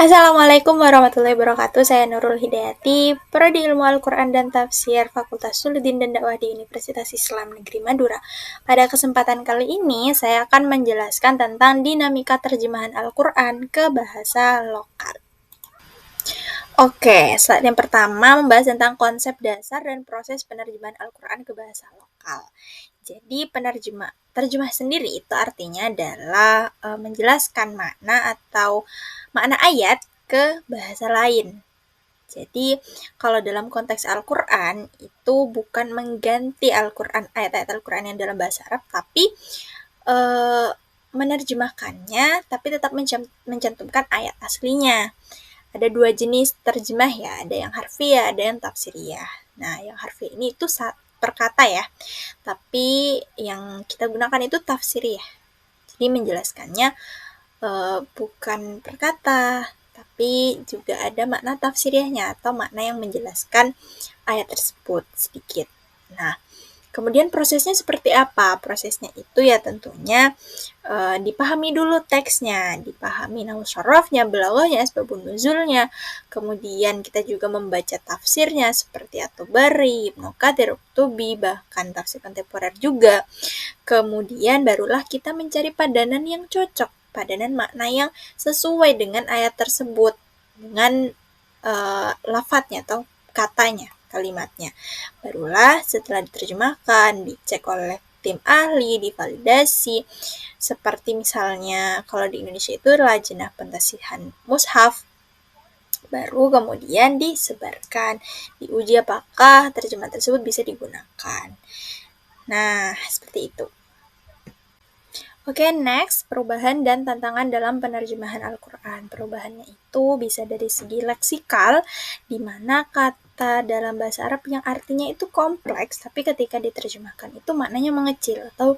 Assalamualaikum warahmatullahi wabarakatuh. Saya Nurul Hidayati, Prodi Ilmu Al-Quran dan Tafsir Fakultas Suluddin dan Dakwah di Universitas Islam Negeri Madura. Pada kesempatan kali ini, saya akan menjelaskan tentang dinamika terjemahan Al-Quran ke bahasa lokal. Oke, slide yang pertama membahas tentang konsep dasar dan proses penerjemahan Al-Quran ke bahasa lokal. Jadi terjemah sendiri itu artinya adalah menjelaskan makna atau makna ayat ke bahasa lain. Jadi kalau dalam konteks Al-Quran itu bukan mengganti Al-Quran, ayat-ayat Al-Quran yang dalam bahasa Arab, tapi menerjemahkannya, tapi tetap mencantumkan ayat aslinya. Ada dua jenis terjemah ya, ada yang harfiah, ada yang tafsiriyah. Nah, yang harfiah ini itu per kata ya, tapi yang kita gunakan itu tafsiriyah. Jadi menjelaskannya bukan per kata, tapi juga ada makna tafsiriyahnya atau makna yang menjelaskan ayat tersebut sedikit. Nah, kemudian prosesnya seperti apa? Prosesnya itu ya tentunya dipahami dulu teksnya, dipahami nahwu syarafnya, balaghahnya, asbabun nuzulnya. Kemudian kita juga membaca tafsirnya seperti At-Tabari, Ibnu Katsir, Qurtubi, bahkan tafsir kontemporer juga. Kemudian barulah kita mencari padanan yang cocok, padanan makna yang sesuai dengan ayat tersebut, dengan lafadznya atau katanya, kalimatnya. Barulah setelah diterjemahkan, dicek oleh tim ahli, divalidasi, seperti misalnya kalau di Indonesia itu Lajnah Pentasihan Mushaf, baru kemudian disebarkan, diuji apakah terjemahan tersebut bisa digunakan. Nah, seperti itu. Oke, next, perubahan dan tantangan dalam penerjemahan Al-Quran. Perubahannya itu bisa dari segi leksikal, di mana kata dalam bahasa Arab yang artinya itu kompleks, tapi ketika diterjemahkan itu maknanya mengecil atau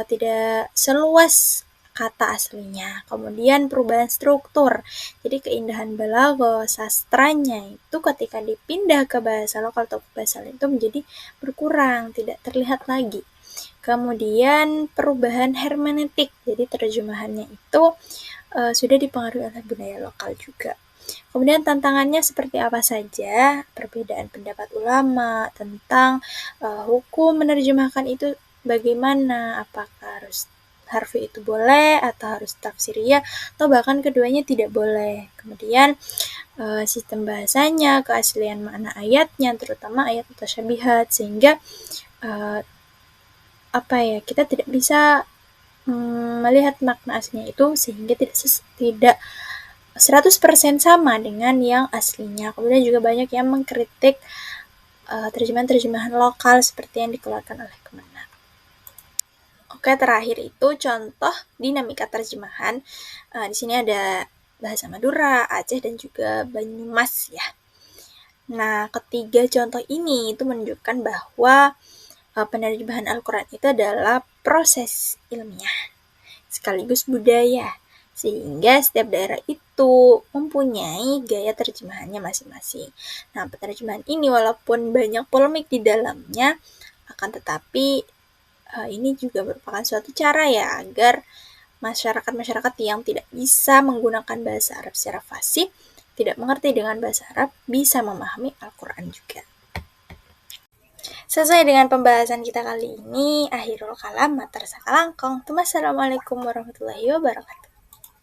tidak seluas kata aslinya. Kemudian perubahan struktur, jadi keindahan balaghah, sastranya itu ketika dipindah ke bahasa lokal atau bahasa lain itu menjadi berkurang, tidak terlihat lagi. Kemudian perubahan hermeneutik, jadi terjemahannya itu sudah dipengaruhi oleh budaya lokal juga. Kemudian tantangannya seperti apa saja? Perbedaan pendapat ulama tentang hukum menerjemahkan itu bagaimana? Apakah harus harfi itu boleh atau harus tafsiriyah atau bahkan keduanya tidak boleh. Kemudian sistem bahasanya, keaslian makna ayatnya, terutama ayat mutasyabihat, sehingga kita tidak bisa melihat makna aslinya itu sehingga tidak 100% sama dengan yang aslinya. Kemudian juga banyak yang mengkritik terjemahan-terjemahan lokal seperti yang dikeluarkan oleh Kemenak. Oke, terakhir itu contoh dinamika terjemahan. Di sini ada bahasa Madura, Aceh, dan juga Banyumas ya. Nah, ketiga contoh ini itu menunjukkan bahwa penerjemahan Al-Quran itu adalah proses ilmiah sekaligus budaya, sehingga setiap daerah itu mempunyai gaya terjemahannya masing-masing. Nah, penerjemahan ini walaupun banyak polemik di dalamnya, akan tetapi ini juga merupakan suatu cara ya agar masyarakat-masyarakat yang tidak bisa menggunakan bahasa Arab secara fasih, tidak mengerti dengan bahasa Arab, bisa memahami Al-Quran juga. Sesuai dengan pembahasan kita kali ini, akhirul kalam matar sakalangkong. Assalamualaikum warahmatullahi wabarakatuh.